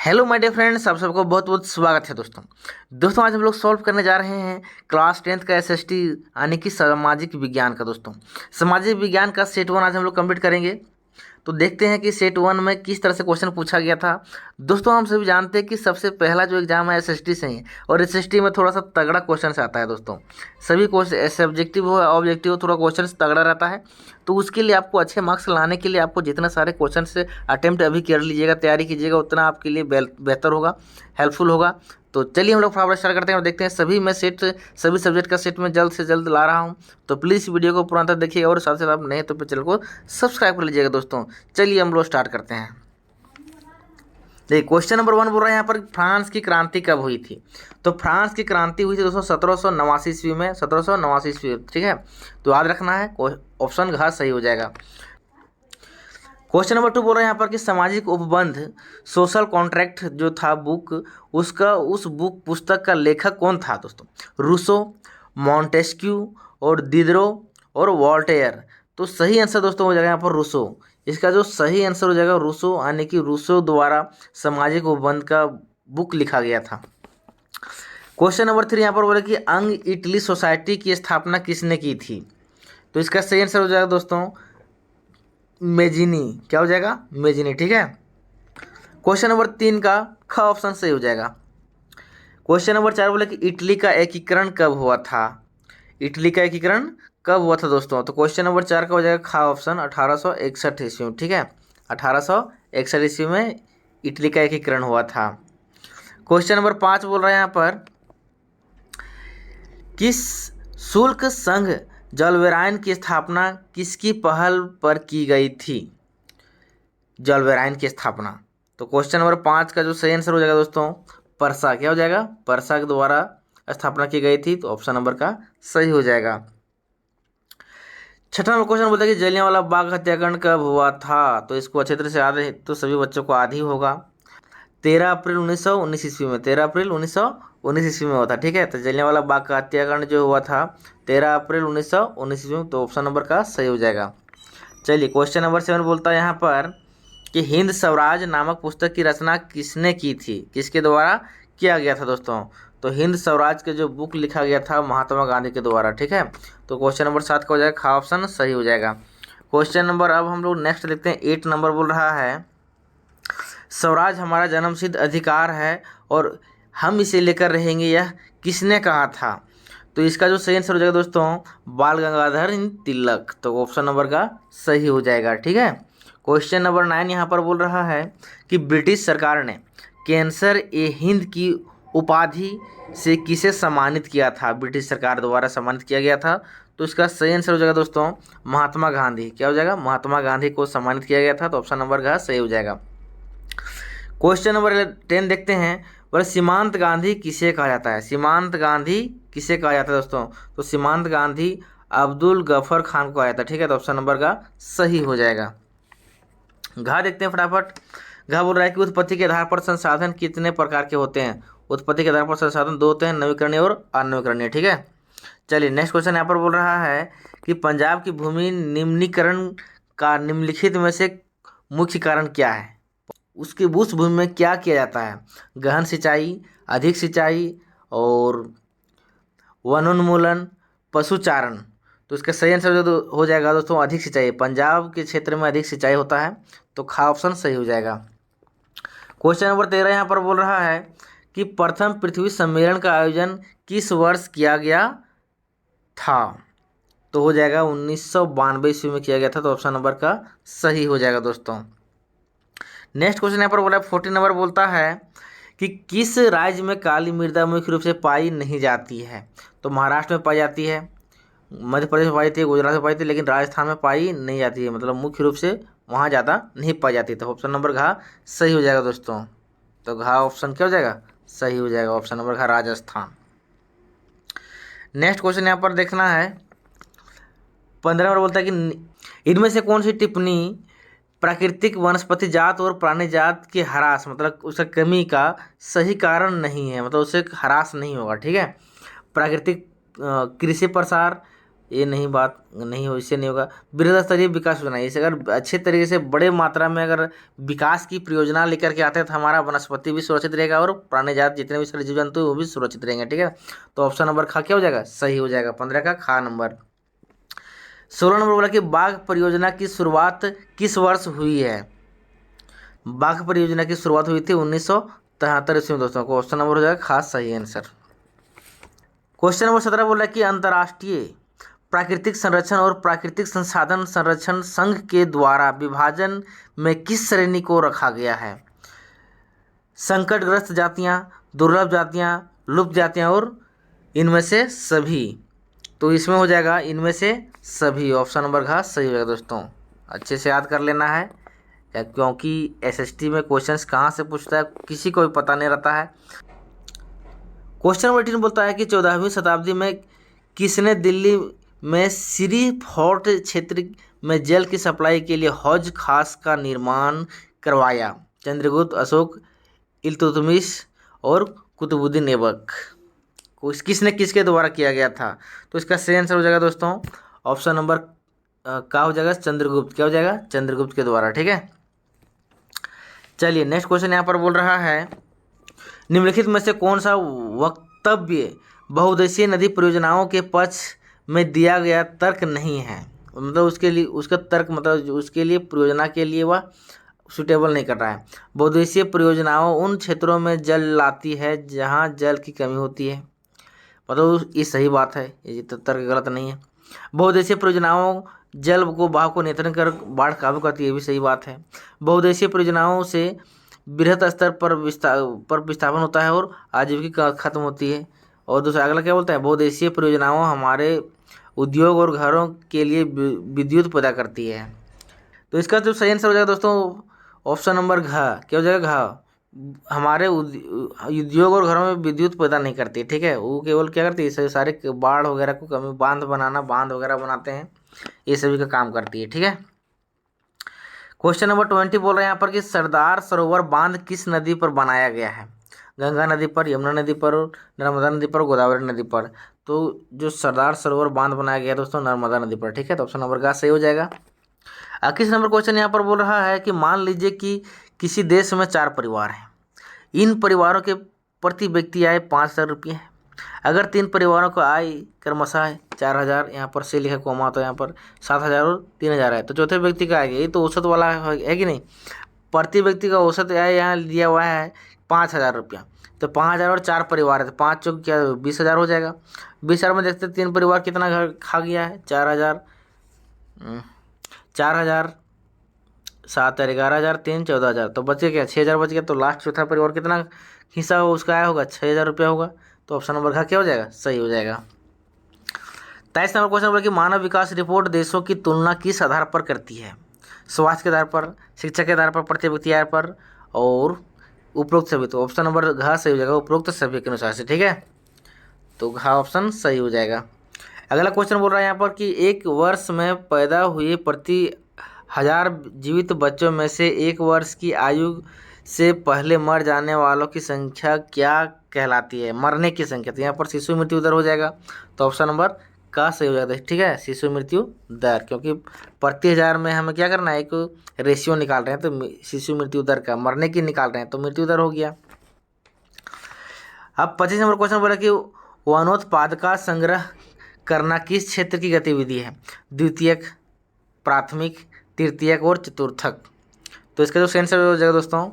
Hello my dear friends, आप सबको बहुत बहुत स्वागत है दोस्तों आज हम लोग सॉल्व करने जा रहे हैं क्लास 10th का एसएसटी यानी कि सामाजिक विज्ञान का। सामाजिक विज्ञान का सेट 1 आज हम लोग कंप्लीट करेंगे। तो देखते हैं कि सेट 1 में किस तरह से क्वेश्चन पूछा गया था। दोस्तों हम सभी जानते हैं कि सबसे पहला जो एग्जाम है एसएसटी से ही, और एसएसटी में थोड़ा सा तगड़ा क्वेश्चन से आता है दोस्तों। सभी क्वेश्चन सब्जेक्टिव हो ऑब्जेक्टिव हो, थोड़ा क्वेश्चन तगड़ा रहता है। तो उसके लिए आपको अच्छे मार्क्स लाने के लिए आपको जितना सारे क्वेश्चन से अटेम्प्ट अभी कर लीजिएगा, तैयारी कीजिएगा, उतना आपके लिए बेहतर होगा, हेल्पफुल होगा। तो चलिए हम लोग फटाफट स्टार्ट करते हैं और देखते हैं। सभी सब्जेक्ट का सेट में जल्द से जल्द ला रहा हूँ, तो प्लीज़ वीडियो को पूरा तक देखिएगा और साथ साथ आप नए तो चैनल को सब्सक्राइब कर लीजिएगा दोस्तों। चलिए हम लोग स्टार्ट करते हैं। देखिए क्वेश्चन नंबर 1 बोल रहा है यहाँ पर, फ्रांस की क्रांति कब हुई थी। तो फ्रांस की क्रांति हुई थी दोस्तों 1789 ईस्वी में, 1789 ईस्वी, ठीक है। तो याद रखना है, ऑप्शन घ सही हो जाएगा। क्वेश्चन नंबर 2 बोल रहे हैं यहाँ पर कि सामाजिक उपबंध सोशल कॉन्ट्रैक्ट जो था बुक, उस बुक पुस्तक का लेखक कौन था दोस्तों। रूसो, मॉन्टेस्क्यू और दिदरो और वॉल्टेयर। तो सही आंसर दोस्तों हो जाएगा यहाँ पर रूसो। इसका जो सही आंसर हो जाएगा रूसो, यानी कि रूसो द्वारा सामाजिक उपबंध का बुक लिखा गया था। क्वेश्चन नंबर 3 यहाँ पर बोले कि अंग इटली सोसाइटी की स्थापना किसने की थी। तो इसका सही आंसर हो जाएगा दोस्तों मेजिनी। क्या हो जाएगा, मेजिनी, ठीक है। क्वेश्चन नंबर 3 का ख ऑप्शन सही हो जाएगा। क्वेश्चन नंबर 4 बोले कि इटली का एकीकरण कब हुआ था। इटली का एकीकरण कब हुआ था दोस्तों। तो क्वेश्चन नंबर 4 का हो जाएगा खा ऑप्शन 1861 ईस्वी में, ठीक है। 1861 ईस्वी में इटली का एकीकरण हुआ था। क्वेश्चन नंबर 5 बोल रहे हैं यहाँ पर, किस शुल्क संघ जलवेरायन की स्थापना किसकी पहल पर की गई थी। जलवेरायन की स्थापना। तो क्वेश्चन नंबर 5 का जो सही आंसर हो जाएगा दोस्तों परसा। क्या हो जाएगा, परसा के द्वारा स्थापना की गई थी। तो ऑप्शन नंबर का सही हो जाएगा। छठा नंबर क्वेश्चन बोलता है कि जलियांवाला बाग हत्याकांड कब हुआ था। तो इसको अच्छे तरह से याद है तो सभी बच्चों को याद ही होगा। 13 अप्रैल 1919 ईस्वी में, 13 अप्रैल 1919 ईस्वी में हुआ था, ठीक है। तो जलियांवाला बाग का हत्याकांड जो हुआ था 13 अप्रैल 1919 ईस्वी में। तो ऑप्शन नंबर का सही हो जाएगा। चलिए क्वेश्चन नंबर 7 बोलता है यहाँ पर कि हिंद स्वराज नामक पुस्तक की रचना किसने की थी, किसके द्वारा किया गया था दोस्तों। तो हिंद स्वराज के जो बुक लिखा गया था महात्मा गांधी के द्वारा, ठीक है। तो क्वेश्चन नंबर 7 का हो जाएगा खा ऑप्शन सही हो जाएगा। क्वेश्चन नंबर अब हम लोग नेक्स्ट देखते हैं 8 नंबर बोल रहा है, स्वराज हमारा जन्मसिद्ध अधिकार है और हम इसे लेकर रहेंगे, यह किसने कहा था। तो इसका जो सही आंसर हो जाएगा दोस्तों बाल गंगाधर तिलक। तो ऑप्शन नंबर का सही हो जाएगा, ठीक है। क्वेश्चन नंबर 9 यहाँ पर बोल रहा है कि ब्रिटिश सरकार ने कैंसर ए हिंद की उपाधि से किसे सम्मानित किया था। ब्रिटिश सरकार द्वारा सम्मानित किया गया था। तो इसका सही आंसर हो जाएगा दोस्तों महात्मा गांधी। क्या हो जाएगा, महात्मा गांधी को सम्मानित किया गया था। तो ऑप्शन नंबर का सही हो जाएगा। क्वेश्चन नंबर 10 देखते हैं, बोले सीमांत गांधी किसे कहा जाता है। सीमांत गांधी किसे कहा जाता है दोस्तों। तो सीमांत गांधी अब्दुल गफर खान को आया था, ठीक है। तो ऑप्शन नंबर का सही हो जाएगा। घा देखते हैं फटाफट। घा बोल रहा है कि उत्पत्ति के आधार पर संसाधन कितने प्रकार के होते हैं। उत्पत्ति के आधार पर संसाधन 2 होते हैं, नवीकरणीय और अनवीकरणीय, ठीक है। चलिए नेक्स्ट क्वेश्चन यहाँ पर बोल रहा है कि पंजाब की भूमि निम्नीकरण का निम्नलिखित में से मुख्य कारण क्या है। उस भूमि में क्या किया जाता है, गहन सिंचाई, अधिक सिंचाई और वनोन्मूलन, पशुचारण। तो इसका सही आंसर जो हो जाएगा दोस्तों अधिक सिंचाई। पंजाब के क्षेत्र में अधिक सिंचाई होता है। तो खा ऑप्शन सही हो जाएगा। क्वेश्चन नंबर 13 यहाँ पर बोल रहा है कि प्रथम पृथ्वी सम्मेलन का आयोजन किस वर्ष किया गया था। तो हो जाएगा 1992 ईस्वी में किया गया था। तो ऑप्शन नंबर का सही हो जाएगा दोस्तों। नेक्स्ट क्वेश्चन यहाँ पर बोला 14 नंबर बोलता है कि किस राज्य में काली मृदा मुख्य रूप से पाई नहीं जाती है। तो महाराष्ट्र में पाई जाती है, मध्य प्रदेश में पाई जाती है, गुजरात में पाई जाती है, लेकिन राजस्थान में पाई नहीं जाती है, मतलब मुख्य रूप से वहाँ ज़्यादा नहीं पाई जाती। तो ऑप्शन नंबर घा सही हो जाएगा दोस्तों। तो घा ऑप्शन क्या हो जाएगा, सही हो जाएगा। ऑप्शन नंबर घा राजस्थान। नेक्स्ट क्वेश्चन यहाँ पर देखना है 15 नंबर बोलता है कि इनमें से कौन सी टिप्पणी प्राकृतिक वनस्पति जात और प्राणी जात के ह्रास, मतलब उसका कमी का सही कारण नहीं है, मतलब उससे ह्रास नहीं होगा, ठीक है। प्राकृतिक कृषि प्रसार, ये नहीं बात नहीं हो, इससे नहीं होगा। बृहद स्तरीय विकास योजना, इसे अगर अच्छे तरीके से बड़े मात्रा में अगर विकास की परियोजना लेकर के आते हैं तो हमारा वनस्पति भी सुरक्षित रहेगा और प्राणी जात जितने भी सारे जीव जंतु हैं वो भी सुरक्षित रहेंगे। ठीक है, तो ऑप्शन नंबर खा क्या हो जाएगा, सही हो जाएगा, 15 का खा नंबर। 16 नंबर बोला कि बाघ परियोजना की शुरुआत किस वर्ष हुई है। बाघ परियोजना की शुरुआत हुई थी 1973 ईस्वी में दोस्तों, को ऑप्शन नंबर हो जाएगा खास सही आंसर। क्वेश्चन नंबर 17 बोला कि अंतर्राष्ट्रीय प्राकृतिक संरक्षण और प्राकृतिक संसाधन संरक्षण संघ के द्वारा विभाजन में किस श्रेणी को रखा गया है। संकटग्रस्त जातियां, दुर्लभ जातियां, लुप्त जातियां और इनमें से सभी। तो इसमें हो जाएगा इनमें से सभी, ऑप्शन नंबर घ सही हो जाएगा दोस्तों। अच्छे से याद कर लेना है क्योंकि एसएसटी में क्वेश्चंस कहाँ से पूछता है किसी को भी पता नहीं रहता है। क्वेश्चन नंबर 18 बोलता है कि 14वीं शताब्दी में किसने दिल्ली में श्री फोर्ट क्षेत्र में जल की सप्लाई के लिए हौज खास का निर्माण करवाया। चंद्रगुप्त, अशोक, इल्तुतमिश और कुतुबुद्दीन ऐबक। किसने किसके द्वारा किया गया था। तो इसका सही आंसर हो जाएगा दोस्तों ऑप्शन नंबर का हो जाएगा चंद्रगुप्त। क्या हो जाएगा, चंद्रगुप्त के द्वारा। ठीक है, चलिए नेक्स्ट क्वेश्चन यहाँ पर बोल रहा है निम्नलिखित में से कौन सा वक्तव्य बहुउद्देशीय नदी परियोजनाओं के पक्ष में दिया गया तर्क नहीं है। मतलब उसके लिए उसका तर्क मतलब उसके लिए परियोजना के लिए वह सुटेबल नहीं कर रहा है। बहुउद्देशीय परियोजनाओं उन क्षेत्रों में जल लाती है जहाँ जल की कमी होती है, मतलब ये सही बात है, ये तो तर्क गलत नहीं है। बहुउद्देशीय परियोजनाओं जल को बहाव को नियंत्रण कर बाढ़ काबू करती है, ये भी सही बात है। बहुउद्देशीय परियोजनाओं से बृहत स्तर पर विस्थापन होता है और आजीविका खत्म होती है। और दूसरा अगला क्या बोलता है, बहुउद्देशीय परियोजनाओं हमारे उद्योग और घरों के लिए विद्युत पैदा करती है। तो इसका जो सही आंसर हो जाएगा दोस्तों ऑप्शन नंबर घ। क्या हो जाएगा, घ। हमारे उद्योग और घरों में विद्युत पैदा नहीं करती। ठीक है, वो केवल क्या करती है, सारे बाढ़ वगैरह को कमी, बांध बनाना, बांध वगैरह बनाते हैं, ये सभी का काम करती है। ठीक है, क्वेश्चन नंबर 20 बोल रहे हैं यहाँ पर कि सरदार सरोवर बांध किस नदी पर बनाया गया है। गंगा नदी पर, यमुना नदी पर, नर्मदा नदी पर, गोदावरी नदी पर। तो जो सरदार सरोवर बांध बनाया गया दोस्तों नर्मदा नदी पर। ठीक है, तो ऑप्शन नंबर का सही हो जाएगा। 21 नंबर क्वेश्चन यहाँ पर बोल रहा है कि मान लीजिए कि किसी देश में 4 परिवार हैं। इन परिवारों के प्रति व्यक्ति आय 5,000 रुपये है। अगर 3 परिवारों को आय क्रमशः है 4,000, यहाँ पर से लिखा कोमा, तो यहाँ पर 7,000 और 3,000 है, तो चौथे व्यक्ति का आएगा। ये तो औसत वाला है कि नहीं। प्रति व्यक्ति का औसत आय यहाँ दिया हुआ है 5,000 रुपया। तो 5,000 और 4 परिवार है तो 5 चौक क्या 20,000 हो जाएगा। 20,000 में देखते 3 परिवार कितना घर खा गया है, 4,000, 4,000, 7,000, 11,000, 3, 14,000, तो बचे क्या 6,000 बच गया। तो लास्ट चौथा परिवार कितना हिस्सा उसका आया होगा, 6,000 रुपया होगा। तो ऑप्शन नंबर क्या हो जाएगा, सही हो जाएगा। 23 नंबर क्वेश्चन बोला कि मानव विकास रिपोर्ट देशों की तुलना किस आधार पर करती है। स्वास्थ्य के आधार पर, शिक्षा के आधार पर, प्रति व्यक्ति आय पर और उपरोक्त सभी। तो ऑप्शन नंबर घ सही हो जाएगा, उपरोक्त सभी के अनुसार से। ठीक है, तो घ ऑप्शन सही हो जाएगा। अगला क्वेश्चन बोल रहा है यहाँ पर कि एक वर्ष में पैदा हुए प्रति 1000 जीवित बच्चों में से 1 वर्ष की आयु से पहले मर जाने वालों की संख्या क्या कहलाती है, मरने की संख्या। तो यहाँ पर शिशु मृत्यु दर हो जाएगा, तो ऑप्शन नंबर का सही हो जाएगा। ठीक है, शिशु मृत्यु दर, क्योंकि प्रति 1000 में हमें क्या करना है, एक रेशियो निकाल रहे हैं, तो शिशु मृत्यु दर का मरने की निकाल रहे हैं, तो मृत्यु दर हो गया। अब 25 नंबर क्वेश्चन बोला कि वनोत्पाद का संग्रह करना किस क्षेत्र की गतिविधि है। द्वितीयक, प्राथमिक, तृतीयक और चतुर्थक। तो इसका जो आंसर हो जाएगा दोस्तों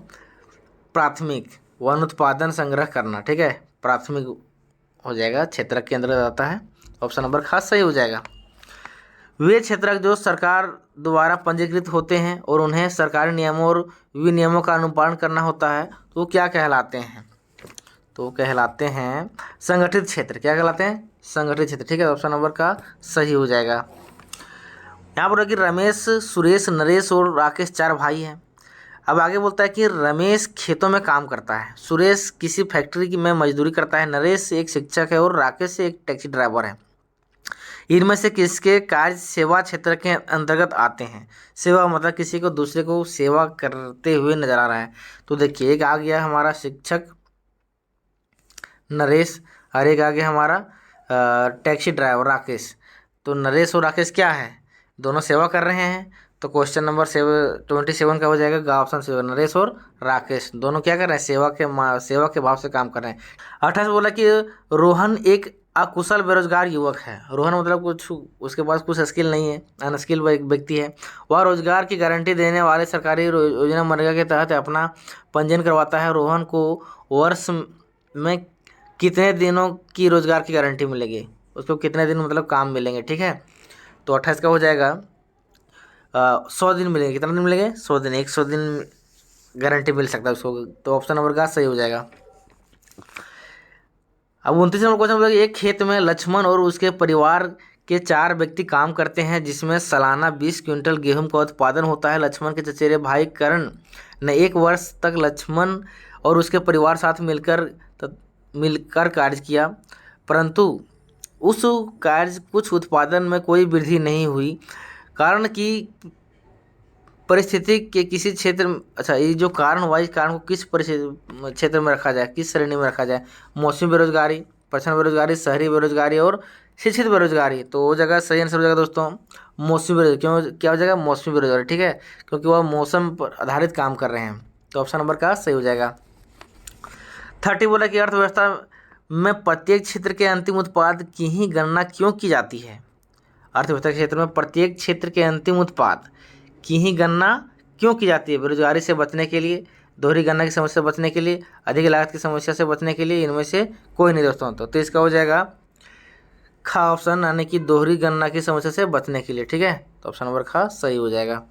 प्राथमिक, वन उत्पादन संग्रह करना। ठीक है, प्राथमिक हो जाएगा, क्षेत्रक के अंदर आता है। ऑप्शन नंबर खास सही हो जाएगा। वे क्षेत्रक जो सरकार द्वारा पंजीकृत होते हैं और उन्हें सरकारी नियमों और विनियमों का अनुपालन करना होता है, तो वो क्या कहलाते हैं, तो कहलाते हैं संगठित क्षेत्र। क्या कहलाते हैं, संगठित क्षेत्र। ठीक है, ऑप्शन नंबर का सही हो जाएगा। यहाँ पर कि रमेश, सुरेश, नरेश और राकेश 4 भाई हैं। अब आगे बोलता है कि रमेश खेतों में काम करता है, सुरेश किसी फैक्ट्री में मजदूरी करता है, नरेश एक शिक्षक है और राकेश एक टैक्सी ड्राइवर है। इनमें से किसके कार्य सेवा क्षेत्र के अंतर्गत आते हैं। सेवा मतलब किसी को दूसरे को सेवा करते हुए नजर आ रहा है। तो देखिए एक आ गया हमारा शिक्षक नरेश और एक आ गया हमारा टैक्सी ड्राइवर राकेश। तो नरेश और राकेश क्या है, दोनों सेवा कर रहे हैं। तो क्वेश्चन नंबर 27 का हो जाएगा गा ऑप्शन सी, नरेश और राकेश दोनों क्या कर रहे हैं, सेवा के भाव से काम कर रहे हैं। 28 बोला कि रोहन एक अकुशल बेरोजगार युवक है। रोहन मतलब कुछ उसके पास कुछ स्किल नहीं है, अनस्किल व्यक्ति है। वह रोजगार की गारंटी देने वाले सरकारी योजना मनरेगा के तहत अपना पंजीयन करवाता है। रोहन को वर्ष में कितने दिनों की रोजगार की गारंटी मिलेगी, उसको कितने दिन मतलब काम मिलेंगे, ठीक है। तो 28 का हो जाएगा 100 दिन मिलेंगे। कितना दिन मिलेंगे, 100 दिन, 100 दिन गारंटी मिल सकता है उसको। तो ऑप्शन नंबर का सही हो जाएगा। अब 29 नंबर क्वेश्चन बोला कि एक खेत में लक्ष्मण और उसके परिवार के 4 व्यक्ति काम करते हैं, जिसमें सालाना 20 क्विंटल गेहूं का उत्पादन होता है। लक्ष्मण के चचेरे भाई करण ने 1 वर्ष तक लक्ष्मण और उसके परिवार साथ मिलकर कार्य किया, परंतु उस कार्य कुछ उत्पादन में कोई वृद्धि नहीं हुई। कारण की परिस्थिति के किसी क्षेत्र में, अच्छा ये जो कारण हुआ, इस कारण को किस परिस्थिति क्षेत्र में रखा जाए, किस श्रेणी में रखा जाए, मौसमी बेरोजगारी, पर्सनल बेरोजगारी, शहरी बेरोजगारी और शिक्षित बेरोजगारी। तो वो जगह सही आंसर हो जाएगा दोस्तों मौसमी बेरोजगारी। क्यों, क्या हो जाएगा, मौसमी बेरोजगारी, ठीक है, क्योंकि वह मौसम पर आधारित काम कर रहे हैं। तो ऑप्शन नंबर का सही हो जाएगा। 30 बोला कि अर्थव्यवस्था में प्रत्येक क्षेत्र के अंतिम उत्पाद की ही गणना क्यों की जाती है। अर्थव्यवस्था के क्षेत्र में प्रत्येक क्षेत्र के अंतिम उत्पाद की ही गणना क्यों की जाती है, बेरोजगारी से बचने के लिए, दोहरी गणना की समस्या से बचने के लिए, अधिक लागत की समस्या से बचने के लिए, इनमें से कोई नहीं दोस्तों। तो इसका हो जाएगा खा ऑप्शन, यानी कि दोहरी गणना की समस्या से बचने के लिए, ठीक है। तो ऑप्शन नंबर खा सही हो जाएगा।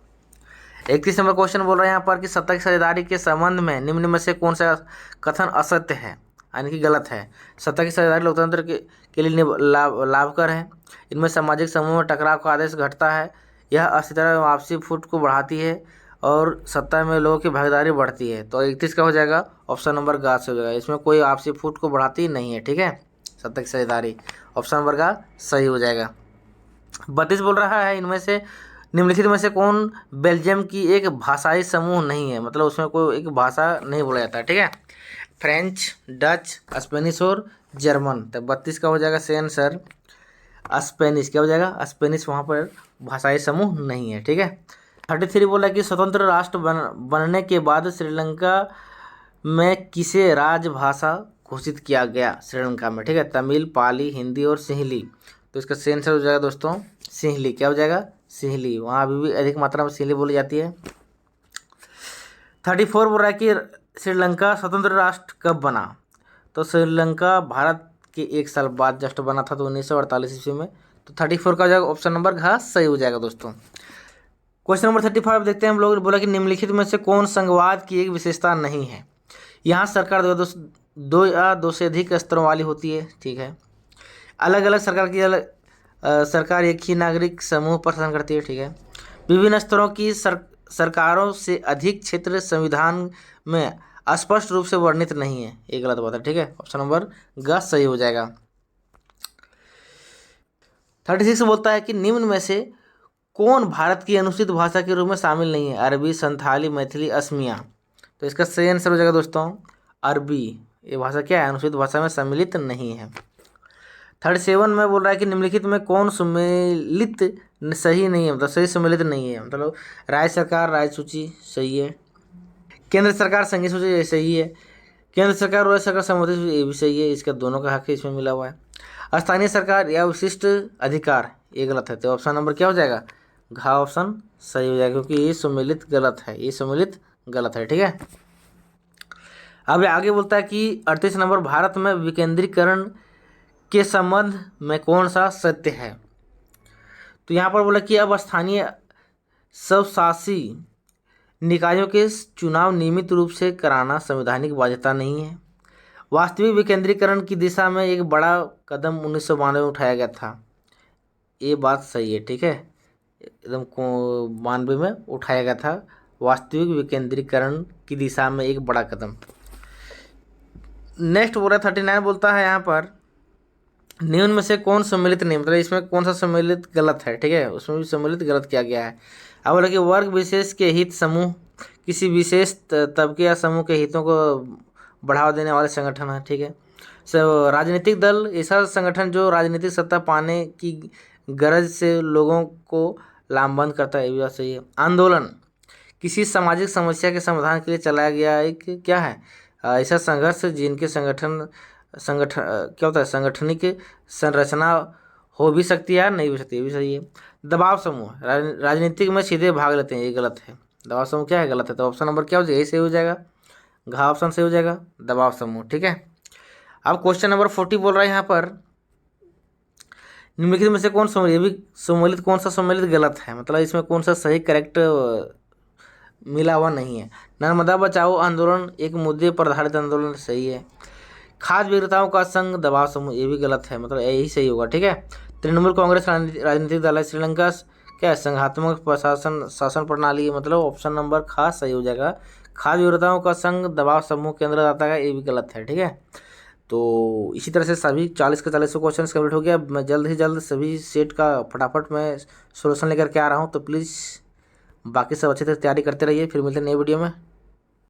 31 नंबर क्वेश्चन बोल रहा है यहाँ पर कि सत्ता की साझेदारी के संबंध में निम्न में से कौन सा कथन असत्य है, यानी कि गलत है। सत्ता की साझेदारी लोकतंत्र के लिए लाभकर है। इनमें सामाजिक समूह में टकराव का आदेश घटता है। यह अस्थिरता एवं आपसी फूट को बढ़ाती है और सत्ता में लोगों की भागीदारी बढ़ती है। तो 31 का हो जाएगा ऑप्शन नंबर गा से हो जाएगा। इसमें कोई आपसी फूट को बढ़ाती नहीं है, ठीक है, सत्ता की साझेदारी, ऑप्शन नंबर का सही हो जाएगा। 32 बोल रहा है इनमें से निम्नलिखित में से कौन बेल्जियम की एक भाषाई समूह नहीं है, मतलब उसमें कोई एक भाषा नहीं बोला जाता है, ठीक है। फ्रेंच, डच, स्पेनिश और जर्मन। तो 32 का हो जाएगा सही आंसर स्पेनिश। क्या हो जाएगा, स्पेनिश, वहाँ पर भाषाई समूह नहीं है, ठीक है। 33 बोला कि स्वतंत्र राष्ट्र बनने के बाद श्रीलंका में किसे राजभाषा घोषित किया गया, श्रीलंका में, ठीक है, तमिल, पाली, हिंदी और सिंहली। तो इसका सही आंसर हो जाएगा दोस्तों सिंहली। क्या हो जाएगा, सिंहली, वहाँ अभी भी अधिक मात्रा में सिंहली बोली जाती है। 34 बोल रहा है कि श्रीलंका स्वतंत्र राष्ट्र कब बना। तो श्रीलंका भारत के 1 साल बाद जस्ट बना था, तो 1948 ईस्वी में। तो 34 का हो जाएगा ऑप्शन नंबर घ सही हो जाएगा दोस्तों। क्वेश्चन नंबर 35 देखते हैं हम लोग। बोला कि निम्नलिखित में से कौन संघवाद की एक विशेषता नहीं है। यहाँ सरकार दो या दो से अधिक स्तरों वाली होती है, ठीक है। अलग अलग सरकार एक ही नागरिक समूह पर शासन करती है, ठीक है। विभिन्न स्तरों की सरकारों से अधिक क्षेत्र संविधान में स्पष्ट रूप से वर्णित नहीं है, ये गलत बात है, ठीक है, ऑप्शन नंबर ग सही हो जाएगा। 36 बोलता है कि निम्न में से कौन भारत की अनुसूचित भाषा के रूप में शामिल नहीं है। अरबी, संथाली, मैथिली, असमिया। तो इसका सही आंसर हो जाएगा दोस्तों अरबी। ये भाषा क्या है, अनुसूचित भाषा में सम्मिलित नहीं है। 37 में बोल रहा है कि निम्नलिखित में कौन सम्मिलित सही नहीं है, मतलब सही सम्मिलित नहीं है, मतलब राज्य सरकार राज्य सूची सही है, केंद्र सरकार संघीय सूची सही है, केंद्र सरकार और राज्य सरकार संबंधित सूची ये भी सही है, इसका दोनों का हक इसमें मिला हुआ है। स्थानीय सरकार या विशिष्ट अधिकार ये गलत है। तो ऑप्शन नंबर क्या हो जाएगा, घा ऑप्शन सही हो जाएगा, क्योंकि ये सम्मिलित गलत है, ये सम्मिलित गलत है, ठीक है। अब आगे बोलता है कि 38 नंबर भारत में विकेंद्रीकरण के संबंध में कौन सा सत्य है। तो यहाँ पर बोला कि अब स्थानीय स्वशासी निकायों के चुनाव नियमित रूप से कराना संवैधानिक बाध्यता नहीं है। वास्तविक विकेंद्रीकरण की दिशा में एक बड़ा कदम 1992 में उठाया गया था, ये बात सही है, ठीक है, एकदम 92 में उठाया गया था वास्तविक विकेंद्रीकरण की दिशा में एक बड़ा कदम। नेक्स्ट बोल रहा है 39 बोलता है यहाँ पर निम्न में से कौन सम्मिलित नहीं, मतलब इसमें कौन सा सम्मिलित गलत है, ठीक है, उसमें भी सम्मिलित गलत किया गया है। अब बोला कि वर्ग विशेष के हित समूह किसी विशेष तबके या समूह के हितों को बढ़ावा देने वाले संगठन है, ठीक है। राजनीतिक दल ऐसा संगठन जो राजनीतिक सत्ता पाने की गरज से लोगों को लामबंद करता है, ये भी बात सही है। आंदोलन किसी सामाजिक समस्या के समाधान के लिए चलाया गया एक क्या है, ऐसा संघर्ष जिनके संगठन क्या होता है, संगठनिक संरचना हो भी सकती है, नहीं भी सकती, ये भी सही है। दबाव समूह राजनीतिक में सीधे भाग लेते हैं, ये गलत है। दबाव समूह क्या है, गलत है। तो ऑप्शन नंबर क्या हो जाएगा, यही सही हो जाएगा, घ ऑप्शन सही हो जाएगा, दबाव समूह। ठीक है। अब क्वेश्चन नंबर 40 बोल रहा है यहाँ पर, निम्नलिखित में से कौन सम्मिलित, ये भी सम्मिलित कौन सा सम्मिलित गलत है, मतलब इसमें कौन सा सही करेक्ट मिला हुआ नहीं है। नर्मदा बचाओ आंदोलन एक मुद्दे पर आधारित आंदोलन, सही है। खाद्य विक्रेताओं का संघ दबाव समूह, ये भी गलत है, मतलब यही सही होगा। ठीक है। तृणमूल कांग्रेस राजनीतिक दल है। श्रीलंका क्या है, संघात्मक प्रशासन शासन प्रणाली, मतलब ऑप्शन नंबर ख सही हो जाएगा। खाद्य विक्रेताओं का संघ दबाव समूह के अंदर आता है, ये भी गलत है। ठीक है। तो इसी तरह से सभी 40 के 40 क्वेश्चन कम्प्लीट हो गया। मैं जल्द ही जल्द सभी सेट का फटाफट मैं सोल्यूशन लेकर के आ रहा हूँ, तो प्लीज़ बाकी सब अच्छे से तैयारी करते रहिए। फिर मिलते हैं नई वीडियो में।